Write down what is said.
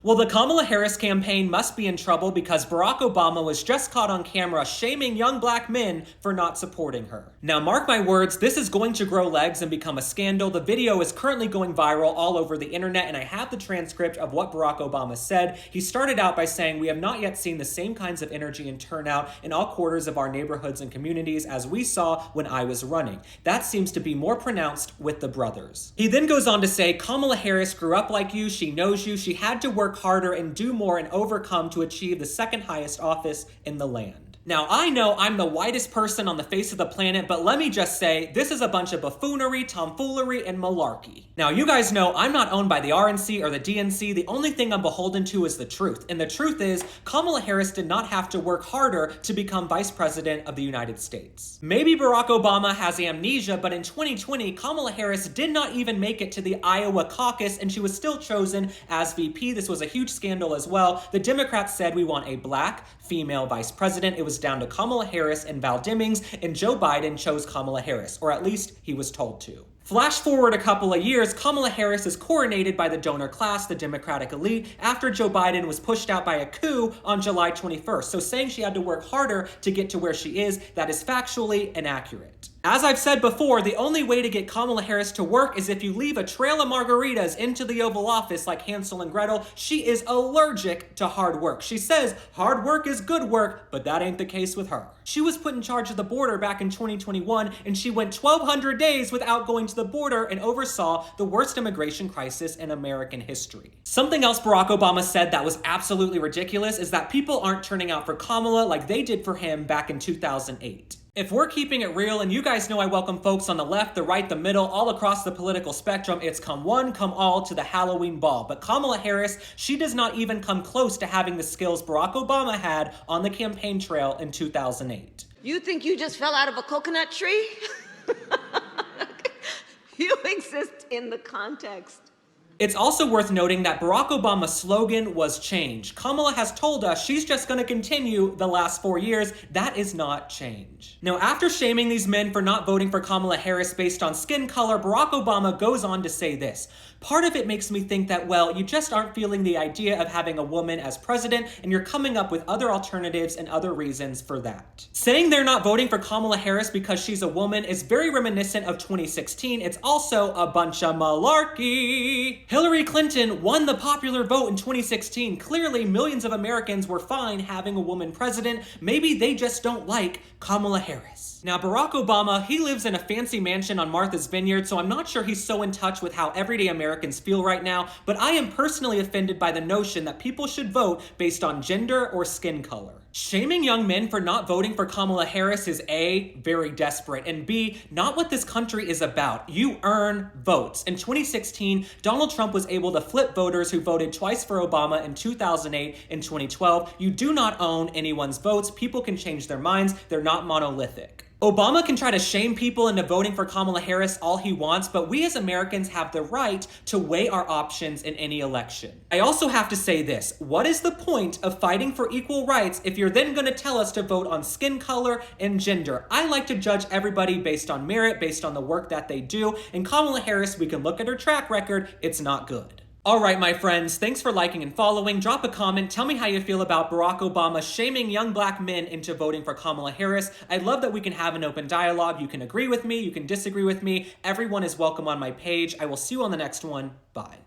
Well, the Kamala Harris campaign must be in trouble because Barack Obama was just caught on camera shaming young black men for not supporting her. Now, mark my words, this is going to grow legs and become a scandal. The video is currently going viral all over the internet, and I have the transcript of what Barack Obama said. He started out by saying, "We have not yet seen the same kinds of energy and turnout in all quarters of our neighborhoods and communities as we saw when I was running. That seems to be more pronounced with the brothers." He then goes on to say, "Kamala Harris grew up like you, she knows you, she had to work harder and do more and overcome to achieve the second highest office in the land." Now, I know I'm the whitest person on the face of the planet, but let me just say, this is a bunch of buffoonery, tomfoolery, and malarkey. Now, you guys know I'm not owned by the RNC or the DNC. The only thing I'm beholden to is the truth. And the truth is, Kamala Harris did not have to work harder to become vice president of the United States. Maybe Barack Obama has amnesia, but in 2020, Kamala Harris did not even make it to the Iowa caucus, and she was still chosen as VP. This was a huge scandal as well. The Democrats said, "We want a black female vice president." It was down to Kamala Harris and Val Demings, and Joe Biden chose Kamala Harris, or at least he was told to. Flash forward a couple of years, Kamala Harris is coronated by the donor class, the Democratic elite, after Joe Biden was pushed out by a coup on July 21st. So saying she had to work harder to get to where she is, that is factually inaccurate. As I've said before, the only way to get Kamala Harris to work is if you leave a trail of margaritas into the Oval Office like Hansel and Gretel. She is allergic to hard work. She says hard work is good work, but that ain't the case with her. She was put in charge of the border back in 2021, and she went 1,200 days without going to the border and oversaw the worst immigration crisis in American history. Something else Barack Obama said that was absolutely ridiculous is that people aren't turning out for Kamala like they did for him back in 2008. If we're keeping it real, and you guys know I welcome folks on the left, the right, the middle, all across the political spectrum, it's come one, come all to the Halloween ball. But Kamala Harris, she does not even come close to having the skills Barack Obama had on the campaign trail in 2008. You think you just fell out of a coconut tree? You exist in the context. It's also worth noting that Barack Obama's slogan was change. Kamala has told us she's just going to continue the last 4 years. That is not change. Now, after shaming these men for not voting for Kamala Harris based on skin color, Barack Obama goes on to say this: "Part of it makes me think that, well, you just aren't feeling the idea of having a woman as president, and you're coming up with other alternatives and other reasons for that." Saying they're not voting for Kamala Harris because she's a woman is very reminiscent of 2016. It's also a bunch of malarkey. Hillary Clinton won the popular vote in 2016. Clearly, millions of Americans were fine having a woman president. Maybe they just don't like Kamala Harris. Now, Barack Obama, he lives in a fancy mansion on Martha's Vineyard, so I'm not sure he's so in touch with how everyday Americans feel right now, but I am personally offended by the notion that people should vote based on gender or skin color. Shaming young men for not voting for Kamala Harris is A, very desperate, and B, not what this country is about. You earn votes. In 2016, Donald Trump was able to flip voters who voted twice for Obama in 2008 and 2012. You do not own anyone's votes. People can change their minds. They're not monolithic. Obama can try to shame people into voting for Kamala Harris all he wants, but we as Americans have the right to weigh our options in any election. I also have to say this: what is the point of fighting for equal rights if you're then going to tell us to vote on skin color and gender? I like to judge everybody based on merit, based on the work that they do, and Kamala Harris, we can look at her track record, it's not good. All right, my friends, thanks for liking and following. Drop a comment. Tell me how you feel about Barack Obama shaming young black men into voting for Kamala Harris. I love that we can have an open dialogue. You can agree with me. You can disagree with me. Everyone is welcome on my page. I will see you on the next one. Bye.